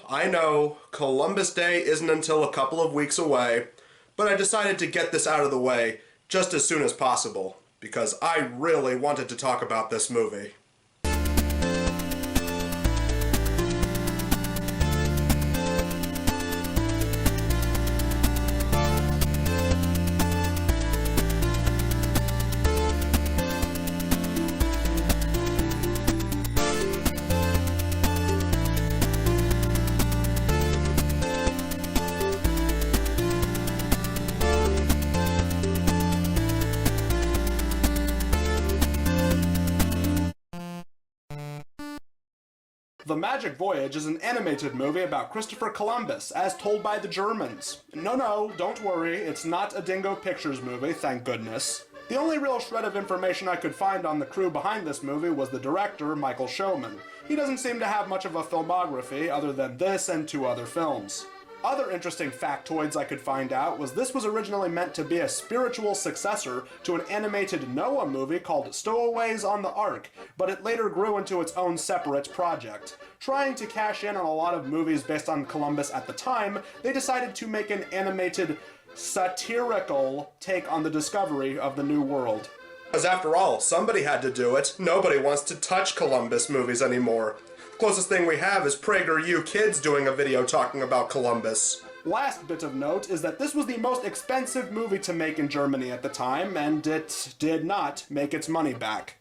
I know, Columbus Day isn't until a couple of weeks away, but I decided to get this out of the way just as soon as possible, because I really wanted to talk about this movie. The Magic Voyage is an animated movie about Christopher Columbus, as told by the Germans. No, don't worry, it's not a Dingo Pictures movie, thank goodness. The only real shred of information I could find on the crew behind this movie was the director, Michael Showman. He doesn't seem to have much of a filmography other than this and 2 other films. Other interesting factoids I could find out was this was originally meant to be a spiritual successor to an animated Noah movie called Stowaways on the Ark, but it later grew into its own separate project. Trying to cash in on a lot of movies based on Columbus at the time, they decided to make an animated, satirical take on the discovery of the New World. Because after all, somebody had to do it. Nobody wants to touch Columbus movies anymore. Closest thing we have is PragerU Kids doing a video talking about Columbus. Last bit of note is that this was the most expensive movie to make in Germany at the time, and it did not make its money back.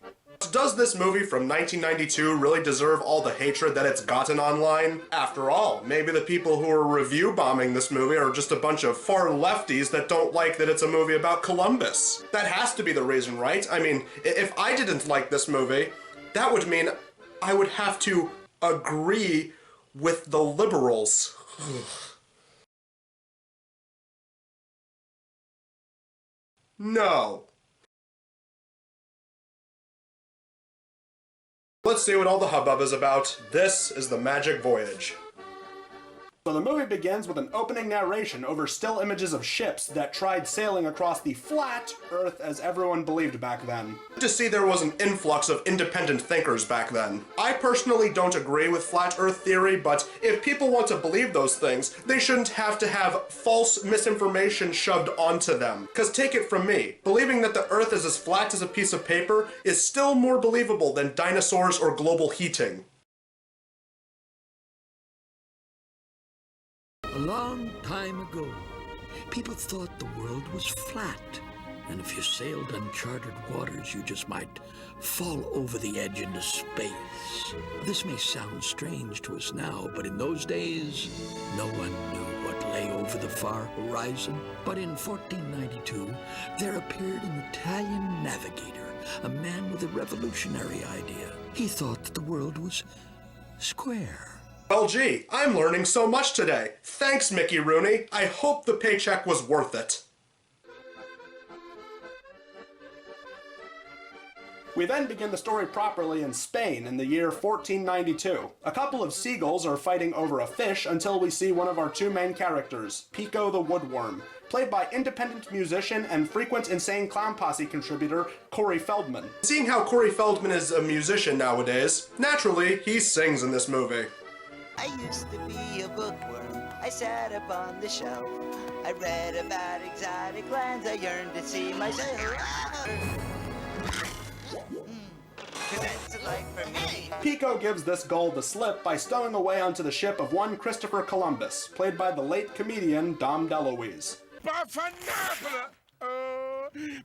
Does this movie from 1992 really deserve all the hatred that it's gotten online? After all, maybe the people who are review bombing this movie are just a bunch of far lefties that don't like that it's a movie about Columbus. That has to be the reason, right? I mean, if I didn't like this movie, that would mean I would have to agree with the liberals. No. Let's see what all the hubbub is about. This is the Magic Voyage. So the movie begins with an opening narration over still images of ships that tried sailing across the flat Earth as everyone believed back then. To see there was an influx of independent thinkers back then. I personally don't agree with flat Earth theory, but if people want to believe those things, they shouldn't have to have false misinformation shoved onto them. Cause take it from me, believing that the Earth is as flat as a piece of paper is still more believable than dinosaurs or global heating. A long time ago, people thought the world was flat, and if you sailed uncharted waters, you just might fall over the edge into space. This may sound strange to us now, but in those days, no one knew what lay over the far horizon. But in 1492, there appeared an Italian navigator, a man with a revolutionary idea. He thought that the world was square. Well, gee, I'm learning so much today. Thanks, Mickey Rooney. I hope the paycheck was worth it. We then begin the story properly in Spain in the year 1492. A couple of seagulls are fighting over a fish until we see one of our 2 main characters, Pico the woodworm, played by independent musician and frequent Insane Clown Posse contributor Corey Feldman. Seeing how Corey Feldman is a musician nowadays, naturally, he sings in this movie. I used to be a bookworm. I sat up on the shelf. I read about exotic lands. I yearned to see myself. 'Cause that's a life for me. Pico gives this goal the slip by stowing away onto the ship of one Christopher Columbus, played by the late comedian Dom DeLuise.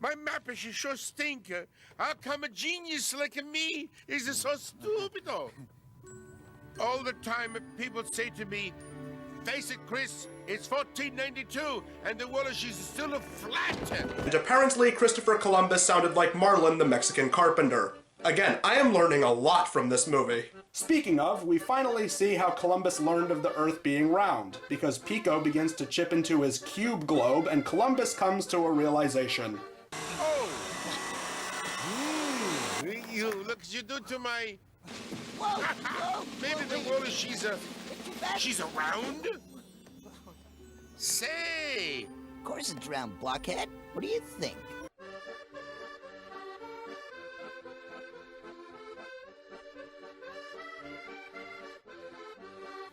My map is sure stinker. How come a genius like me is so stupid? All the time people say to me, face it, Chris, it's 1492 and the world is still flat. And apparently Christopher Columbus sounded like Marlon the Mexican carpenter. Again, I am learning a lot from this movie. Speaking of, we finally see how Columbus learned of the Earth being round, because Pico begins to chip into his cube globe and Columbus comes to a realization. Oh! You look what you do to my... Whoa, maybe the world is she's around? Say! Of course it's round, blockhead. What do you think?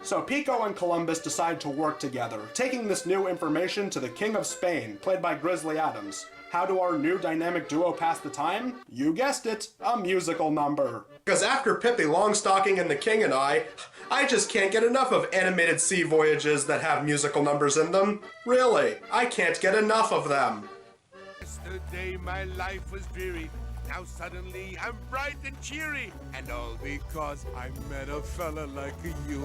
So Pico and Columbus decide to work together, taking this new information to the King of Spain, played by Grizzly Adams. How do our new dynamic duo pass the time? You guessed it, a musical number. Because after Pippi Longstocking and the King and I just can't get enough of animated sea voyages that have musical numbers in them. Really, I can't get enough of them. Yesterday my life was dreary. Now suddenly I'm bright and cheery. And all because I met a fella like you.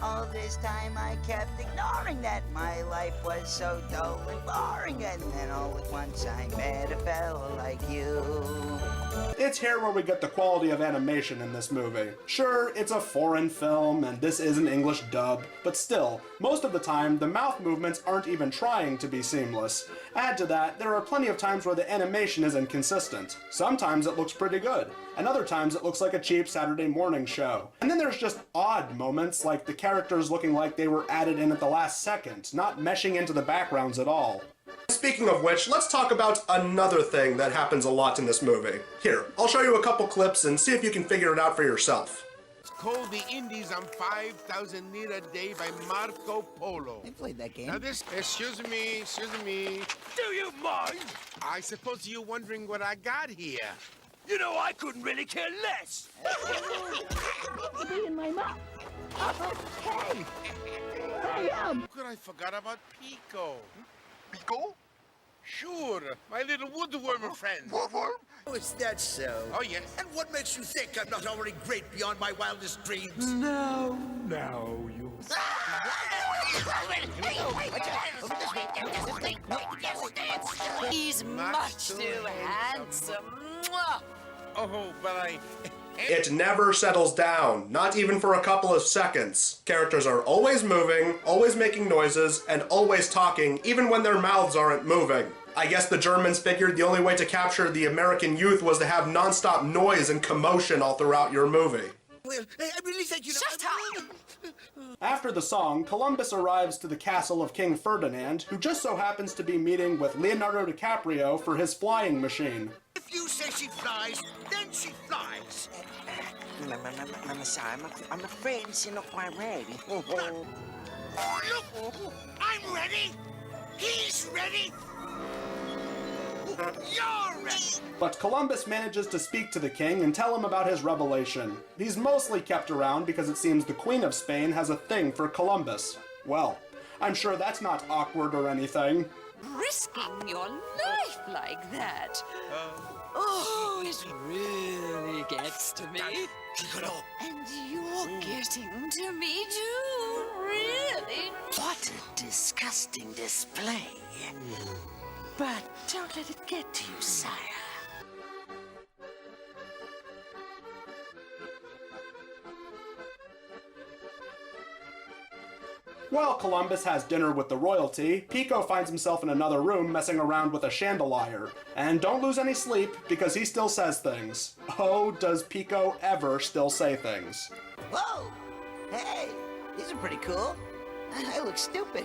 All this time I kept ignoring that my life was so dull and boring. And then all at once I met a fella like you. It's here where we get the quality of animation in this movie. Sure, it's a foreign film, and this is an English dub, but still, most of the time, the mouth movements aren't even trying to be seamless. Add to that, there are plenty of times where the animation is inconsistent. Sometimes it looks pretty good, and other times it looks like a cheap Saturday morning show. And then there's just odd moments, like the characters looking like they were added in at the last second, not meshing into the backgrounds at all. Speaking of which, let's talk about another thing that happens a lot in this movie. Here, I'll show you a couple clips and see if you can figure it out for yourself. It's called The Indies on 5,000 lira a day by Marco Polo. I played that game. Now this, excuse me. Do you mind? I suppose you're wondering what I got here. You know, I couldn't really care less. Be in my mouth. Hey! Could I forgot about Pico? Pico? Sure, my little woodworm friend. Woodworm? Oh, is that so? Oh, yes. And what makes you think I'm not already great beyond my wildest dreams? Now you... He's much too handsome. Mwah! Oh, but It never settles down, not even for a couple of seconds. Characters are always moving, always making noises, and always talking, even when their mouths aren't moving. I guess the Germans figured the only way to capture the American youth was to have non-stop noise and commotion all throughout your movie. Well, I really think you know... Shut up! After the song, Columbus arrives to the castle of King Ferdinand, who just so happens to be meeting with Leonardo DiCaprio for his flying machine. If you say she flies, then she flies. Messiah, I'm afraid she's not quite ready. Look, I'm ready. He's ready. You're ready. But Columbus manages to speak to the king and tell him about his revelation. He's mostly kept around because it seems the Queen of Spain has a thing for Columbus. Well, I'm sure that's not awkward or anything. Risking your life like that. Oh, it really gets to me. And you're getting to me too, really. What a disgusting display. But don't let it get to you, sire. While Columbus has dinner with the royalty, Pico finds himself in another room messing around with a chandelier. And don't lose any sleep, because he still says things. Oh, does Pico ever still say things. Whoa! Hey, these are pretty cool. I look stupid.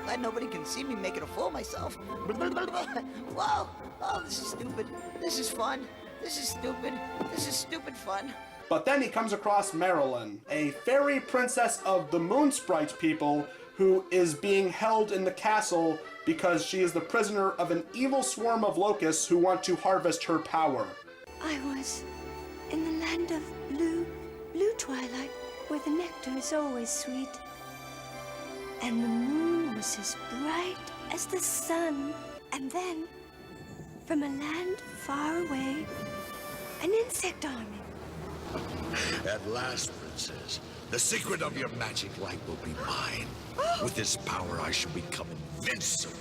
Glad nobody can see me making a fool of myself. Whoa! Oh, this is stupid. This is fun. This is stupid. This is stupid fun. But then he comes across Marilyn, a fairy princess of the Moon Sprite people who is being held in the castle because she is the prisoner of an evil swarm of locusts who want to harvest her power. I was in the land of blue twilight, where the nectar is always sweet. And the moon was as bright as the sun. And then, from a land far away, an insect army. At last, princess, the secret of your magic light will be mine. With this power, I shall become invincible.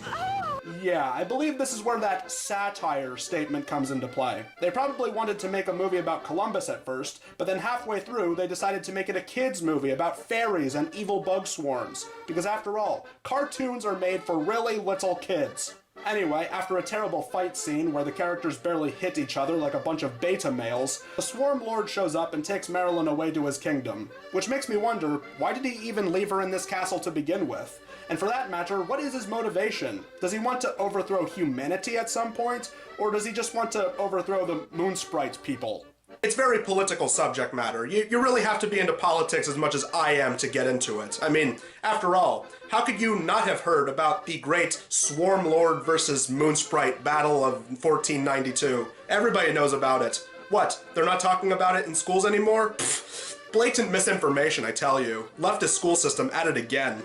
Yeah, I believe this is where that satire statement comes into play. They probably wanted to make a movie about Columbus at first, but then halfway through they decided to make it a kids movie about fairies and evil bug swarms. Because after all, cartoons are made for really little kids. Anyway, after a terrible fight scene where the characters barely hit each other like a bunch of beta males, the Swarm Lord shows up and takes Marilyn away to his kingdom. Which makes me wonder, why did he even leave her in this castle to begin with? And for that matter, what is his motivation? Does he want to overthrow humanity at some point? Or does he just want to overthrow the Moon Sprite people? It's very political subject matter. You really have to be into politics as much as I am to get into it. I mean, after all, how could you not have heard about the great Swarm Lord versus Moon Sprite battle of 1492? Everybody knows about it. What, they're not talking about it in schools anymore? Pfft, blatant misinformation, I tell you. Leftist school system at it again.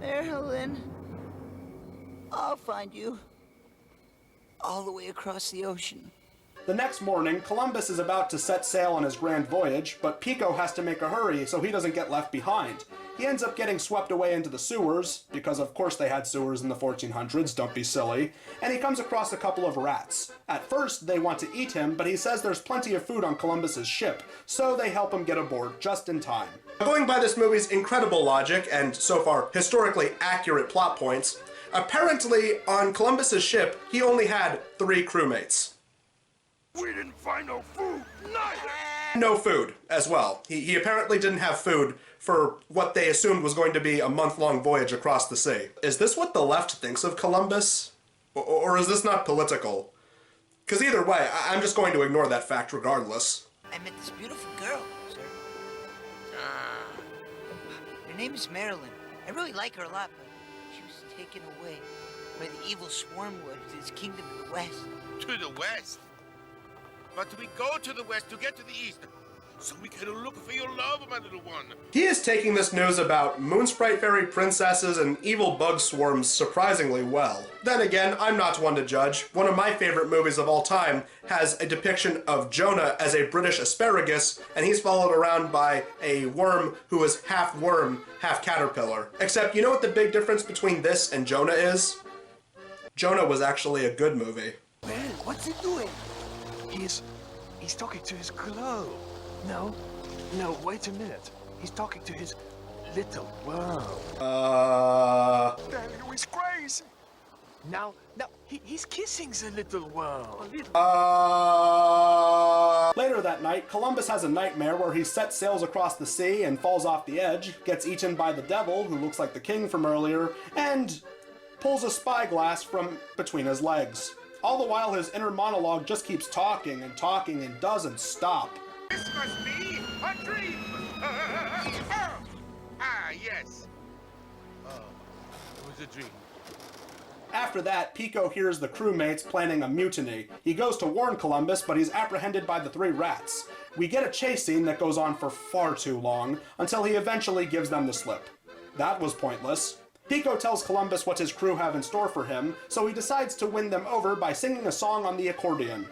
Marilyn, I'll find you. All the way across the ocean. The next morning, Columbus is about to set sail on his grand voyage, but Pico has to make a hurry so he doesn't get left behind. He ends up getting swept away into the sewers, because of course they had sewers in the 1400s, don't be silly, and he comes across a couple of rats. At first, they want to eat him, but he says there's plenty of food on Columbus's ship, so they help him get aboard just in time. Going by this movie's incredible logic, and so far historically accurate plot points, apparently on Columbus's ship, he only had 3 crewmates. We didn't find no food, neither! No food, as well. He apparently didn't have food for what they assumed was going to be a month-long voyage across the sea. Is this what the left thinks of Columbus? Or is this not political? Because either way, I'm just going to ignore that fact regardless. I met this beautiful girl, sir. Her name is Marilyn. I really like her a lot, but she was taken away by the evil Swarmwood to his kingdom in the west. To the west? But we go to the west to get to the east, so we can look for your love, my little one. He is taking this news about moon sprite fairy princesses and evil bug swarms surprisingly well. Then again, I'm not one to judge. One of my favorite movies of all time has a depiction of Jonah as a British asparagus, and he's followed around by a worm who is half worm, half caterpillar. Except, you know what the big difference between this and Jonah is? Jonah was actually a good movie. Man, what's he doing? He's talking to his glow. No, wait a minute. He's talking to his little worm. That was crazy. Now, he's kissing the little worm. Later that night, Columbus has a nightmare where he sets sails across the sea and falls off the edge, gets eaten by the devil, who looks like the king from earlier, and pulls a spyglass from between his legs. All the while, his inner monologue just keeps talking and talking and doesn't stop. This must be a dream! Yes. It was a dream. After that, Pico hears the crewmates planning a mutiny. He goes to warn Columbus, but he's apprehended by the 3 rats. We get a chase scene that goes on for far too long, until he eventually gives them the slip. That was pointless. Pico tells Columbus what his crew have in store for him, so he decides to win them over by singing a song on the accordion.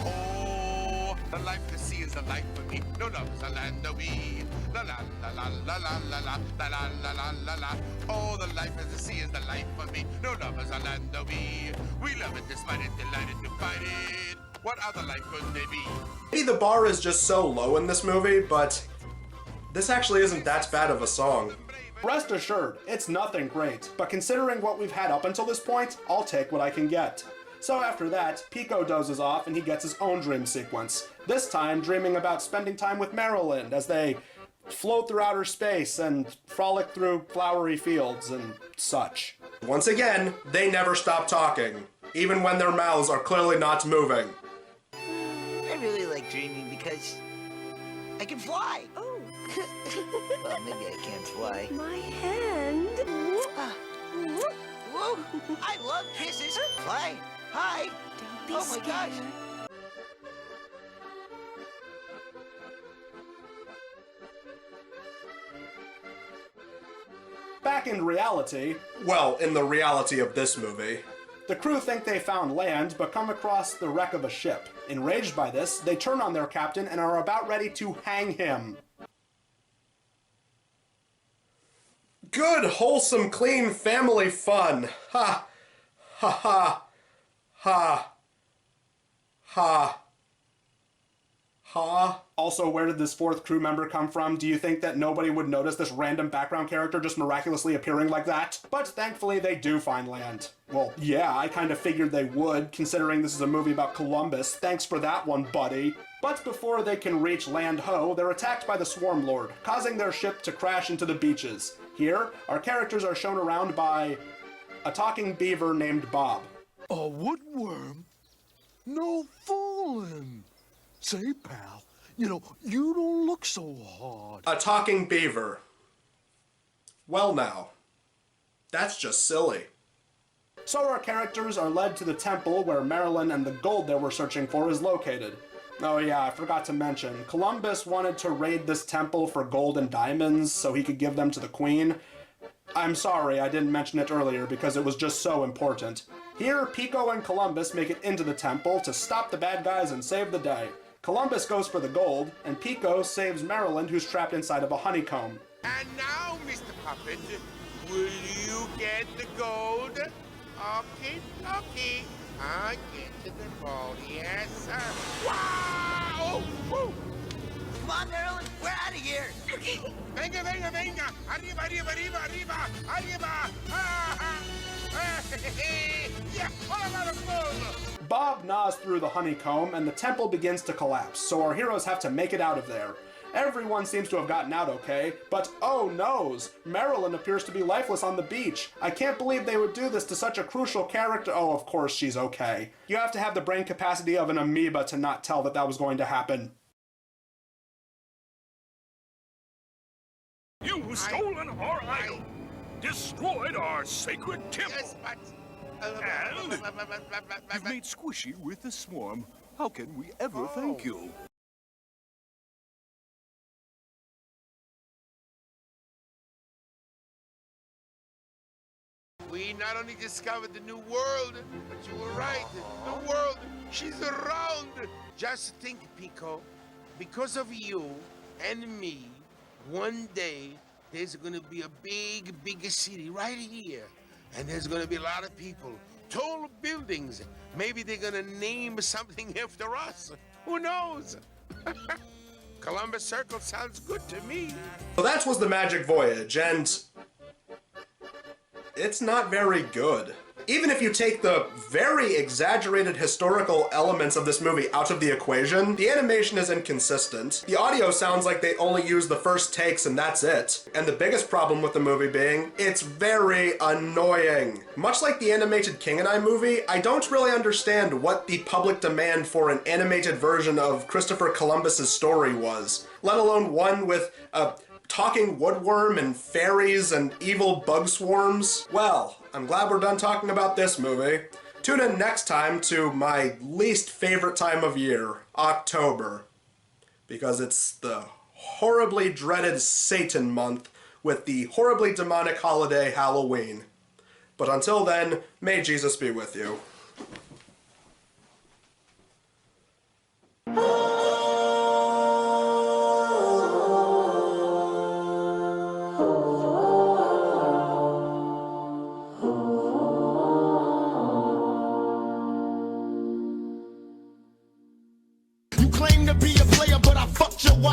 Oh, the life of the sea is the life for me. No love is a land of we. La la la la la la la la la la la la la la. Oh, the life of the sea is the life for me. No love is a land of we. We love it, despite it, delighted to fight it. What other life could they be? Maybe the bar is just so low in this movie, but this actually isn't that bad of a song. Rest assured, it's nothing great, but considering what we've had up until this point, I'll take what I can get. So after that, Pico dozes off and he gets his own dream sequence, this time dreaming about spending time with Marilyn as they float through outer space and frolic through flowery fields and such. Once again, they never stop talking, even when their mouths are clearly not moving. I really like dreaming because I can fly. Oh. Well, maybe I can't fly. My hand. Whoa! I love kisses. Fly. Hi. Don't be Oh my gosh. scared. Back in reality, well, in the reality of this movie, the crew think they found land, but come across the wreck of a ship. Enraged by this, they turn on their captain and are about ready to hang him. Good, wholesome, clean family fun. Ha. Ha ha. Ha. Ha. Ha. Also, where did this 4th crew member come from? Do you think that nobody would notice this random background character just miraculously appearing like that? But thankfully they do find land. Well, yeah, I kind of figured they would, considering this is a movie about Columbus. Thanks for that one, buddy. But before they can reach Land Ho, they're attacked by the Swarm Lord, causing their ship to crash into the beaches. Here, our characters are shown around by a talking beaver named Bob. A woodworm? No fooling. Say, pal, you don't look so hard. A talking beaver. Well now, that's just silly. So our characters are led to the temple where Marilyn and the gold they were searching for is located. Oh yeah, I forgot to mention, Columbus wanted to raid this temple for gold and diamonds so he could give them to the queen. I'm sorry I didn't mention it earlier because it was just so important. Here, Pico and Columbus make it into the temple to stop the bad guys and save the day. Columbus goes for the gold, and Pico saves Marilyn, who's trapped inside of a honeycomb. And now, Mr. Puppet, will you get the gold? Okay, okay. I get to the gold, yes, sir. Wow! Woo! Come on, Marilyn, we're out of here. Okay. Venga, venga, venga! Arriba, arriba, arriba, arriba! Arriba! Ah, ah. Yeah, what about a gold? Bob gnaws through the honeycomb, and the temple begins to collapse, so our heroes have to make it out of there. Everyone seems to have gotten out okay, but oh noes! Marilyn appears to be lifeless on the beach. I can't believe they would do this to such a crucial character. Oh, of course she's okay. You have to have the brain capacity of an amoeba to not tell that that was going to happen. You've stolen our idol, destroyed our sacred temple, Yes, but... and you've made squishy with the swarm. How can we ever thank you? We not only discovered the new world, but you were right. The world, she's around. Just think, Pico, because of you and me, one day there's gonna be a big city right here. And there's gonna be a lot of people, tall buildings. Maybe they're gonna name something after us. Who knows? Columbus Circle sounds good to me. So that was the Magic Voyage, and it's not very good. Even if you take the very exaggerated historical elements of this movie out of the equation, the animation is inconsistent. The audio sounds like they only use the first takes and that's it. And the biggest problem with the movie being, it's very annoying. Much like the animated King and I movie, I don't really understand what the public demand for an animated version of Christopher Columbus's story was, let alone one with a talking woodworm and fairies and evil bug swarms. Well, I'm glad we're done talking about this movie. Tune in next time to my least favorite time of year, October, because it's the horribly dreaded Satan month with the horribly demonic holiday Halloween. But until then, may Jesus be with you. Claim to be a player, but I